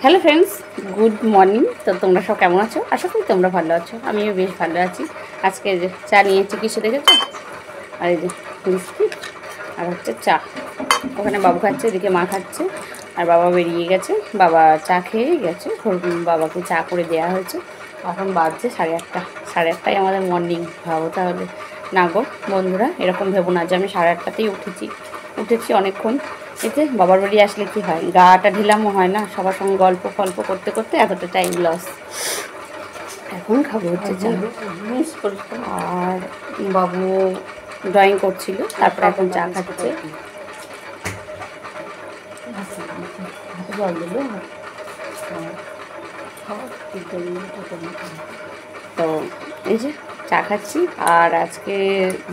Hello friends, good morning. তো তোমরা সব কেমন আছো? আশা করি তোমরা ভালো আছো। আমিও বেশ ভালো আছি। আজকে যে চা নিয়েছি, কিছু দেখেছো? আর এই যে বিস্কিট আর হচ্ছে চা। ওখানে বাবু খাচ্ছে, এদিকে মা খাচ্ছে, আর বাবা বেরিয়ে গেছে। বাবা চা খেয়েই গেছে, বাবাকে চা করে দেওয়া হয়েছে। এখন বাজছে 8:30। 8:30টাই আমাদের মর্নিং, ভাবো তাহলে। না গো বন্ধুরা, এরকম ভেবো না যে আমি 8:30টাতেই উঠেছি অনেকক্ষণ। এতে বাবার বাড়ি আসলে কি হয়, গাটা ঢিলামও হয় না, সবার সঙ্গে গল্প করতে করতে এতটা টাইম লস। এখন খাবো হচ্ছে চা। আর বাবু ড্রয়িং করছিল, তারপরে এখন চা খাচ্ছে। তো এই যে চা খাচ্ছি, আর আজকে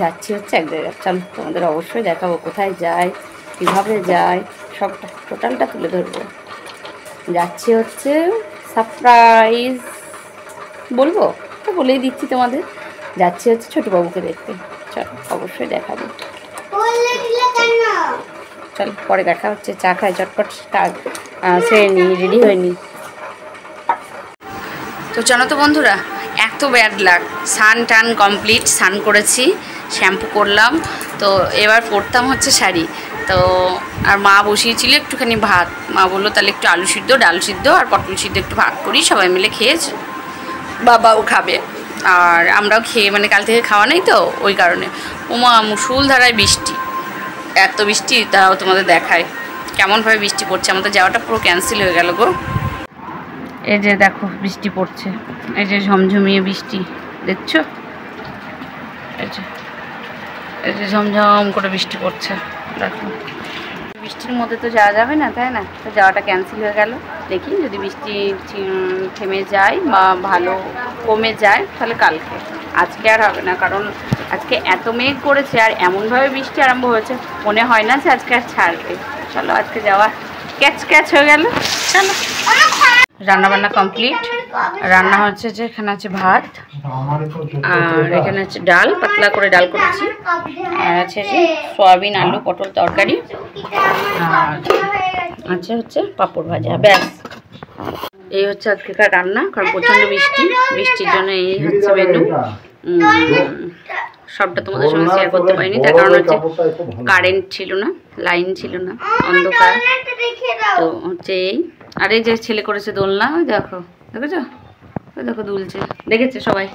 যাচ্ছি হচ্ছে এক জায়গায়। চলো তোমাদের অবশ্যই দেখাবো কোথায় যাই, কীভাবে যাই, সবটা টোটালটা তুলে ধরবো। যাচ্ছি হচ্ছে সারপ্রাইজ বলবো, তো বলেই দিচ্ছি তোমাদের। যাচ্ছি হচ্ছে ছোটোবাবুকে দেখতে। চলো অবশ্যই দেখাবো। চল পরে দেখা হচ্ছে। চা খাই, চটপট সেরে নিই, রেডি হয়ে নিই। তো জানো তো বন্ধুরা, এত ব্যাড লাগ। টান কমপ্লিট, স্নান করেছি, শ্যাম্পু করলাম। তো এবার পরতাম হচ্ছে শাড়ি। তো আর মা বসিয়েছিল একটুখানি ভাত। মা বললো তাহলে একটু আলু সিদ্ধ, ডাল সিদ্ধ আর পটল সিদ্ধ একটু ভাগ করি, সবাই মিলে খেয়েছে। বাবাও খাবে আর আমরাও খেয়ে, মানে কাল থেকে খাওয়া নেই তো ওই কারণে। ওমা মুষলধারায় বৃষ্টি, এত বৃষ্টি, তাও তোমাদের দেখায় কেমনভাবে বৃষ্টি পড়ছে। আমাদের যাওয়াটা পুরো ক্যান্সেল হয়ে গেল গো। এই যে দেখো বৃষ্টি পড়ছে, এই যে ঝমঝমিয়ে বৃষ্টি, দেখছো? এই যে ঝমঝম করে বৃষ্টি পড়ছে, দেখো। বৃষ্টির মধ্যে তো যাওয়া যাবে না, তাই না? তো যাওয়াটা ক্যান্সেল হয়ে গেল। দেখি যদি বৃষ্টি থেমে যায় বা ভালো কমে যায় তাহলে কালকে। আজকে আর হবে না, কারণ আজকে এত মেঘ করেছে আর এমনভাবে বৃষ্টি আরম্ভ হয়েছে, মনে হয় না যে আজকে আর ছাড়বে। চলো আজকে যাওয়া ক্যাচ হয়ে গেল। চলো, রান্নাবান্না কমপ্লিট। রান্না হচ্ছে যে এখানে আছে ভাত, আর এখানে হচ্ছে ডাল, পাতলা করে ডাল করেছি, আর আছে যে সয়াবিন আলু পটল তরকারি, আর আছে হচ্ছে পাঁপড় ভাজা, ব্যাস। এই হচ্ছে আজকেকার রান্না। কারণ প্রচণ্ড বৃষ্টির জন্য এই হচ্ছে মেনু। সবটা তোমাদের সঙ্গে শেয়ার করতে পারিনি, তার কারণ হচ্ছে কারেন্ট ছিল না, লাইন ছিল না, অন্ধকার। তো হচ্ছে এই, আর এই যে ছেলে করেছে দোলনা, ওই দেখো, দেখেছো? ওই দেখো দুলছে, দেখেছে সবাই।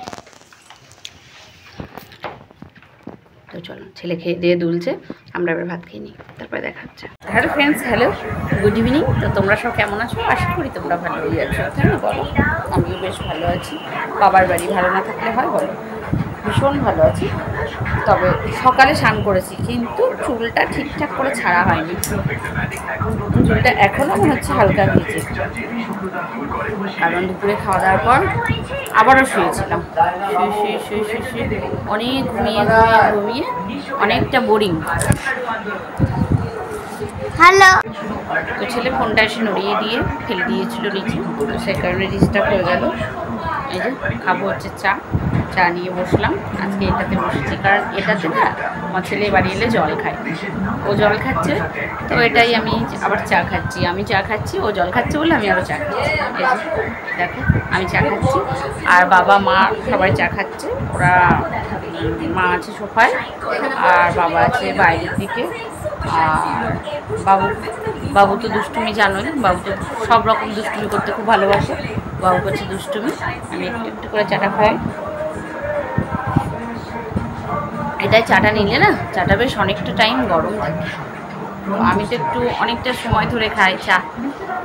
তো চলো, ছেলে খেয়ে দিয়ে দুলছে, আমরা এবার ভাত খেয়ে নিই, তারপরে দেখা হচ্ছে। Hello friends, hello, good evening. তো তোমরা সব কেমন আছো? আশা করি তোমরা ভালোই আছো, তাই না? বলো, আমিও বেশ ভালো আছি। বাবার বাড়ি ভালো না থাকলে হয় বলো? ভীষণ ভালো আছি। তবে সকালে স্নান করেছি, কিন্তু চুলটা ঠিকঠাক করে ছাড়া হয়নি। চুলটা এখনও মনে হচ্ছে হালকা ভিজে, কারণ দুপুরে খাওয়া দাওয়ার পর আবারও শুয়েছিলাম। শুয়ে অনেক ঘুমিয়ে অনেকটা বোরিং। হ্যালো। তো ছেলে ফোনটা এসে নড়িয়ে দিয়ে ফেলে দিয়েছিল নিচে, তো সেই কারণে ডিস্টার্ব হয়ে গেল। এই যে খাবো হচ্ছে চা নিয়ে বসলাম। আজকে এটাতে বসেছি, কারণ এটাতে না আমার ছেলে বাড়ি এলে জল খায়, ও জল খাচ্ছে, তো এটাই আমি আবার চা খাচ্ছি। আমি চা খাচ্ছি, ও জল খাচ্ছে বলে আমি আরও চা খাচ্ছি। এই যে দেখো, আমি চা খাচ্ছি আর বাবা মা সবাই চা খাচ্ছে। ওরা, মা আছে সোফায় আর বাবা আছে বাইরের দিকে। আর বাবু তো দুষ্টুমি জানোই, বাবু তো সব রকম দুষ্টুমি করতে খুব ভালোবাসে। বাবু করছে দুষ্টুমি, আমি একটু একটু করে চাটা খাই। এটাই চাটা নিলে না, চাটা বেশ অনেকটা টাইম গরম থাকে। তো আমি তো একটু অনেকটা সময় ধরে খাই চা,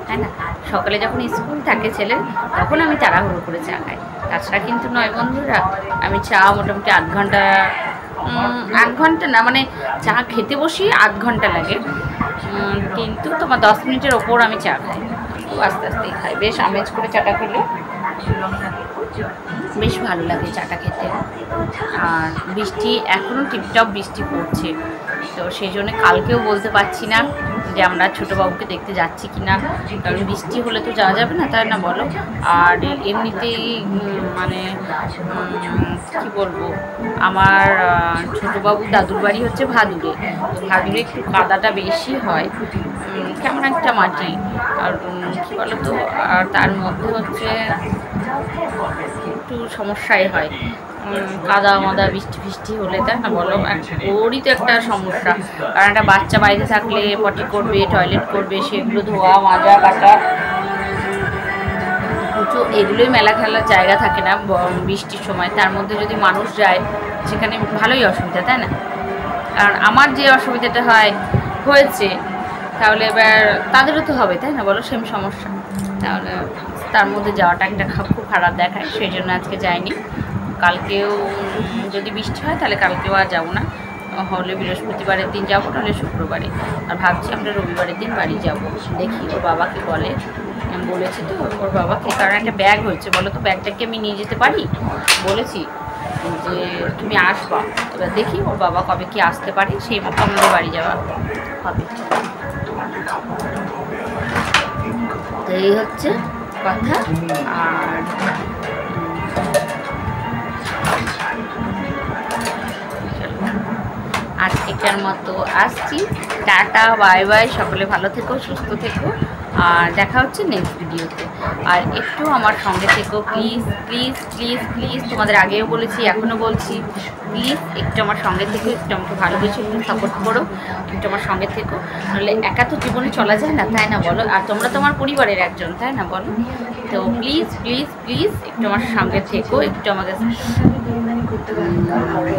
তাই না? সকালে যখন স্কুল থাকে ছেলে, তখন আমি তাড়াহুড়ো করে চা খাই। তাছাড়া কিন্তু নয় বন্ধুরা, আমি চা মোটামুটি 8 ঘন্টা, 8 ঘন্টা না, মানে চা খেতে বসি 8 ঘন্টা লাগে, কিন্তু তোমার 10 মিনিটের ওপর আমি চা খাই, খুব আস্তে আস্তেই খাই। বেশ আমেজ করে চাটা খেলে বেশ ভালো লাগে চাটা খেতে। আর বৃষ্টি এখনও টিপটপ বৃষ্টি পড়ছে, তো সেই জন্য কালকেও বলতে পারছি না যে আমরা ছোটোবাবুকে দেখতে যাচ্ছি কি না, কারণ বৃষ্টি হলে তো যাওয়া যাবে না, তাই না বলো? আর এমনিতেই মানে কী বলবো, আমার ছোটোবাবু দাদুর বাড়ি হচ্ছে ভাদুরে, তো ভাদুরে একটু কাদাটা বেশি হয়। কেমন একটা মাটি, আর কী বলো তো, আর তার মধ্যে হচ্ছে একটু সমস্যাই হয়, কাদা মাদা বৃষ্টি ফিষ্টি হলে, তাই না বলো? ওরই তো একটা সমস্যা, কারণ একটা বাচ্চা বাড়িতে থাকলে পটি করবে, টয়লেট করবে, সেগুলো ধোয়া মাজা কাটা, তো এগুলোই মেলা খেলার জায়গা থাকে না বৃষ্টির সময়। তার মধ্যে যদি মানুষ যায় সেখানে ভালোই অসুবিধা, তাই না? কারণ আমার যে অসুবিধাটা হয়েছে, তাহলে এবার তাদেরও তো হবে, তাই না বলো? সেম সমস্যা, তাহলে তার মধ্যে যাওয়াটা একটা খুব খারাপ দেখায়, সেই জন্য আজকে যাইনি। কালকেও যদি বৃষ্টি হয় তাহলে কালকেও আর যাবো না, হলে বৃহস্পতিবারের দিন যাবো, নাহলে শুক্রবারে। আর ভাবছি আমরা রবিবারের দিন বাড়ি যাব, দেখি ওর বাবাকে বলে, বলেছি তো ওর বাবাকে, কারণ একটা ব্যাগ হয়েছে, বলো তো ব্যাগটাকে আমি নিয়ে যেতে পারি, বলেছি যে তুমি আসবা, এবার দেখি ওর বাবা কবে কি আসতে পারে, সেই মতো আমাদের বাড়ি যাওয়া হবে। তো এই হচ্ছে কথা। আর আজকেকার মতো আসছি, টাটা বাই বাই, সকলে ভালো থেকো, সুস্থ থেকো, আর দেখা হচ্ছে নেক্সট ভিডিওতে। আর একটু আমার সঙ্গে থেকো প্লিজ প্লিজ প্লিজ প্লিজ, তোমাদের আগেও বলেছি এখনও বলছি, প্লিজ একটু আমার সঙ্গে থেকো, একটু আমাকে ভালোবেসে একটু সাপোর্ট করো, একটু আমার সঙ্গে থেকো, নাহলে একা তো জীবনে চলা যায় না, তাই না বলো? আর তোমরা তো আমার পরিবারের একজন, তাই না বলো? তো প্লিজ প্লিজ প্লিজ একটু আমার সঙ্গে থেকো, একটু আমাকে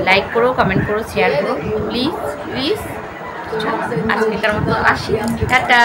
লাইক করো, কমেন্ট করো, শেয়ার করো, প্লিজ প্লিজ। আজকেকার মতো আসি, টাটা।